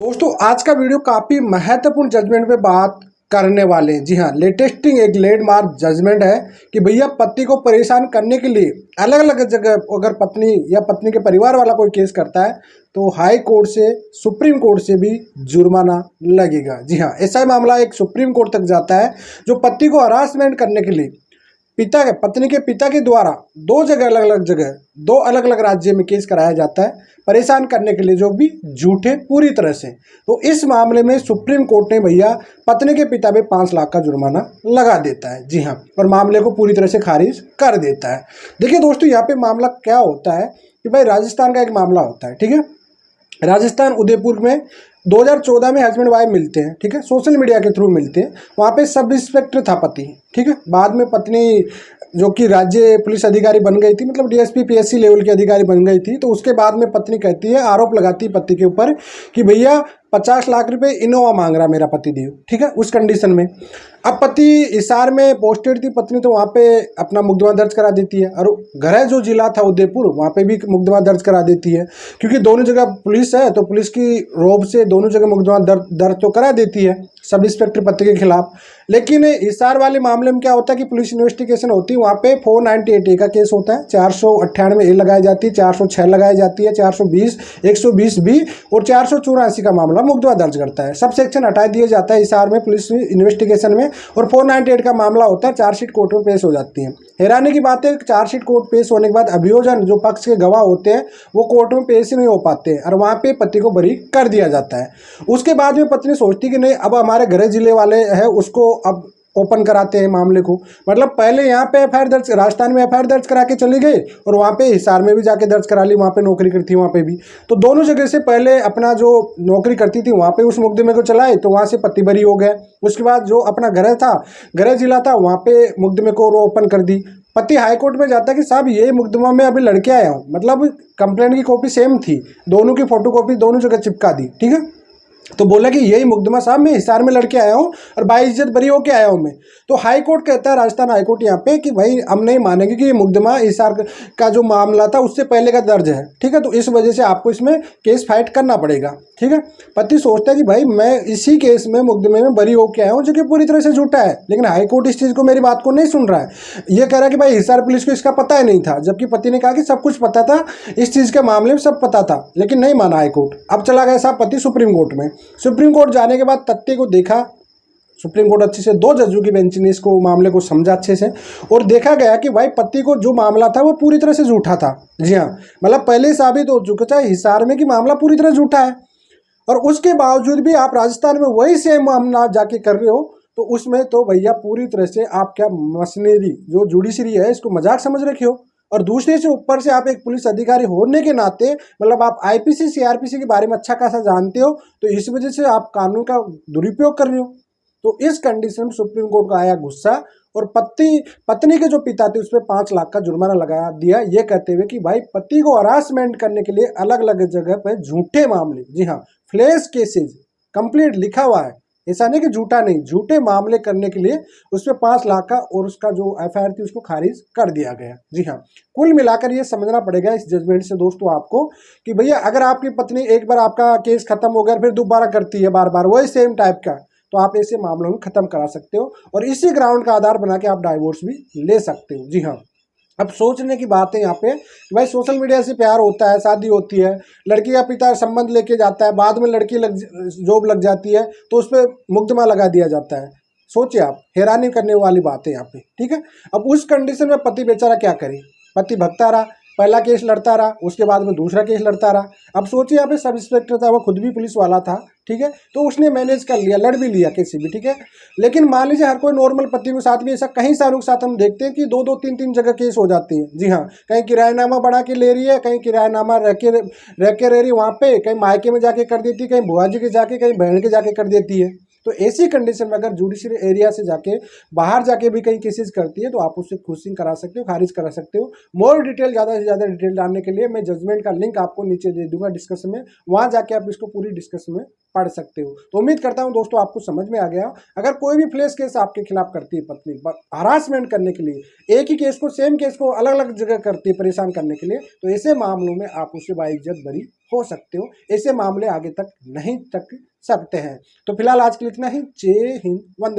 दोस्तों आज का वीडियो काफ़ी महत्वपूर्ण जजमेंट पे बात करने वाले हैं। जी हाँ, लेटेस्टिंग एक लैंडमार्क जजमेंट है कि भैया पति को परेशान करने के लिए अलग अलग जगह अगर पत्नी या पत्नी के परिवार वाला कोई केस करता है तो हाई कोर्ट से सुप्रीम कोर्ट से भी जुर्माना लगेगा। जी हाँ, ऐसा ही मामला एक सुप्रीम कोर्ट तक जाता है जो पति को हरासमेंट करने के लिए पत्नी के पिता के द्वारा दो अलग अलग राज्य में केस कराया जाता है परेशान करने के लिए, जो भी झूठे पूरी तरह से। तो इस मामले में सुप्रीम कोर्ट ने भैया पत्नी के पिता पे 5 लाख का जुर्माना लगा देता है। जी हाँ, और मामले को पूरी तरह से खारिज कर देता है। देखिए दोस्तों, यहाँ पे मामला क्या होता है कि भाई राजस्थान का एक मामला होता है। ठीक है, राजस्थान उदयपुर में 2014 में हस्बैंड वाइफ मिलते हैं। ठीक है, सोशल मीडिया के थ्रू मिलते हैं। वहाँ पे सब इंस्पेक्टर था पति। ठीक है, बाद में पत्नी जो कि राज्य पुलिस अधिकारी बन गई थी, मतलब डीएसपी पीएससी लेवल की अधिकारी बन गई थी। तो उसके बाद में पत्नी कहती है, आरोप लगाती है पति के ऊपर कि भैया 50 लाख रुपए इनोवा मांग रहा मेरा पति देव। ठीक है, उस कंडीशन में अब पति हिसार में पोस्टेड थी पत्नी, तो वहाँ पे अपना मुकदमा दर्ज करा देती है। और गृह जो जिला था उदयपुर, वहाँ पे भी मुकदमा दर्ज करा देती है, क्योंकि दोनों जगह पुलिस है तो पुलिस की रोब से दोनों जगह मुकदमा दर्ज तो करा देती है सब इंस्पेक्टर पति के खिलाफ। लेकिन हिसार वाले मामले में क्या होता है कि पुलिस इन्वेस्टिगेशन होती है, वहाँ पे 498A का केस होता है, 498A लगाई जाती है, 406 लगाई जाती है, 420, 120B और 484 का मामला मुकदमा दर्ज करता है। सब सेक्शन हटा दिया जाता है हिसार में पुलिस इन्वेस्टिगेशन में, और 498 का मामला होता है, चार्जशीट कोर्ट में पेश हो जाती है। हैरानी की बात है, चार्जशीट कोर्ट पेश होने के बाद अभियोजन जो पक्ष के गवाह होते हैं वो कोर्ट में पेश ही नहीं हो पाते और वहाँ पे पति को बरी कर दिया जाता है। उसके बाद में पत्नी सोचती कि नहीं, अब हमारे गृह जिले वाले हैं उसको अब ओपन कराते हैं मामले को। मतलब पहले यहाँ पे एफआईआर दर्ज, राजस्थान में एफआईआर दर्ज करा के चली गई और वहाँ पे हिसार में भी जाके दर्ज करा ली, वहाँ पे नौकरी करती है वहाँ पे भी। तो दोनों जगह से पहले अपना जो नौकरी करती थी वहाँ पे उस मुकदमे को चलाए, तो वहाँ से पति बरी हो गए। उसके बाद जो अपना गृह जिला था वहाँ पे मुकदमे को ओपन कर दी। पति हाईकोर्ट में जाता है कि साहब ये मुकदमा में अभी लड़के आया हूँ, मतलब कंप्लेंट की कॉपी सेम थी, दोनों की फोटोकॉपी दोनों जगह चिपका दी। ठीक है, तो बोला कि यही मुकदमा साहब मैं हिसार में लड़के आया हूँ और बाइज्जत बरी होके आया हूँ मैं। तो हाई कोर्ट कहता है, राजस्थान हाई कोर्ट यहाँ पे, कि भाई हम नहीं मानेंगे कि ये मुकदमा हिसार का जो मामला था उससे पहले का दर्ज है। ठीक है, तो इस वजह से आपको इसमें केस फाइट करना पड़ेगा। ठीक है, पति सोचता है कि भाई मैं इसी केस में मुकदमे में बरी होके आया हूँ, जो कि पूरी तरह से झूठा है। लेकिन हाई कोर्ट इस चीज़ को, मेरी बात को नहीं सुन रहा है। ये कह रहा है कि भाई हिसार पुलिस को इसका पता ही नहीं था, जबकि पति ने कहा कि सब कुछ पता था, इस चीज़ के मामले में सब पता था। लेकिन नहीं माना हाई कोर्ट। अब चला गया साहब पति सुप्रीम कोर्ट में। सुप्रीम कोर्ट जाने के बाद तथ्य को देखा, सुप्रीम कोर्ट अच्छे से 2 जजों की बेंच ने इसको मामले को समझा अच्छे से, और देखा गया कि भाई पति को जो मामला था वो पूरी तरह से झूठा था। जी हाँ, मतलब पहले साबित हो चुका था हिसार में कि मामला पूरी तरह झूठा है, और उसके बावजूद भी आप राजस्थान में वही सेम मामला जाके कर रहे हो। तो उसमें तो भैया पूरी तरह से आप क्या मशीनरी जो जुडिशरी है इसको मजाक समझ रखे हो। और दूसरे से ऊपर से आप एक पुलिस अधिकारी होने के नाते, मतलब आप आईपीसी सीआरपीसी के बारे में अच्छा खासा जानते हो, तो इस वजह से आप कानून का दुरुपयोग कर रहे हो। तो इस कंडीशन में सुप्रीम कोर्ट का आया गुस्सा, और पत्नी के जो पिता थे उस पर 5 लाख का जुर्माना लगा दिया, ये कहते हुए कि भाई पति को हरासमेंट करने के लिए अलग अलग जगह पर झूठे मामले, जी हाँ फ्लैश केसेज कंप्लीट लिखा हुआ है, ऐसा नहीं कि झूठा नहीं, झूठे मामले करने के लिए उस पर 5 लाख का, और उसका जो एफआईआर थी उसको खारिज कर दिया गया। जी हाँ, कुल मिलाकर ये समझना पड़ेगा इस जजमेंट से दोस्तों आपको कि भैया अगर आपकी पत्नी एक बार आपका केस खत्म हो गया फिर दोबारा करती है बार बार वही सेम टाइप का, तो आप ऐसे मामलों में खत्म करा सकते हो, और इसी ग्राउंड का आधार बना के आप डाइवोर्स भी ले सकते हो। जी हाँ, अब सोचने की बात है यहाँ पे कि भाई सोशल मीडिया से प्यार होता है, शादी होती है, लड़की का पिता संबंध लेके जाता है, बाद में लड़की जॉब लग जाती है तो उस पर मुकदमा लगा दिया जाता है। सोचिए आप, हैरानी करने वाली बात है यहाँ पे। ठीक है, अब उस कंडीशन में पति बेचारा क्या करे, पति भगता रहा, पहला केस लड़ता रहा, उसके बाद में दूसरा केस लड़ता रहा। अब सोचिए यहाँ पे सब इंस्पेक्टर था, वो खुद भी पुलिस वाला था। ठीक है, तो उसने मैनेज कर लिया, लड़ भी लिया कैसे भी। ठीक है, लेकिन मान लीजिए हर कोई नॉर्मल पति के साथ भी ऐसा कई सालों के साथ हम देखते हैं कि 2-2, 3-3 जगह केस हो जाती है। जी हाँ, कहीं किरायानामा बढ़ा के ले रही है, कहीं किरायानामा रह के रह रही वहाँ पे, कहीं मायके में जाके कर देती है, कहीं बुआ जी के जाके, कहीं बहन के जाके कर देती है। तो ऐसी कंडीशन में अगर जुडिशरी एरिया से जाके बाहर जाके भी कहीं केसेस करती है तो आप उससे खुशिंग करा सकते हो, खारिज करा सकते हो। मोर डिटेल, ज़्यादा से ज़्यादा डिटेल जानने के लिए मैं जजमेंट का लिंक आपको नीचे दे दूंगा डिस्कशन में, वहाँ जाके आप इसको पूरी डिस्कशन में पढ़ सकते हो। तो उम्मीद करता हूँ दोस्तों आपको समझ में आ गया। अगर कोई भी फ्लैश केस आपके खिलाफ करती है पत्नी हरासमेंट करने के लिए, एक ही केस को सेम केस को अलग अलग जगह करती है परेशान करने के लिए, तो ऐसे मामलों में आप उससे बाइज्जत बरी हो सकते हो। ऐसे मामले आगे तक नहीं तक सकते हैं। तो फिलहाल आज के लिए इतना ही। जय हिंद, वंदे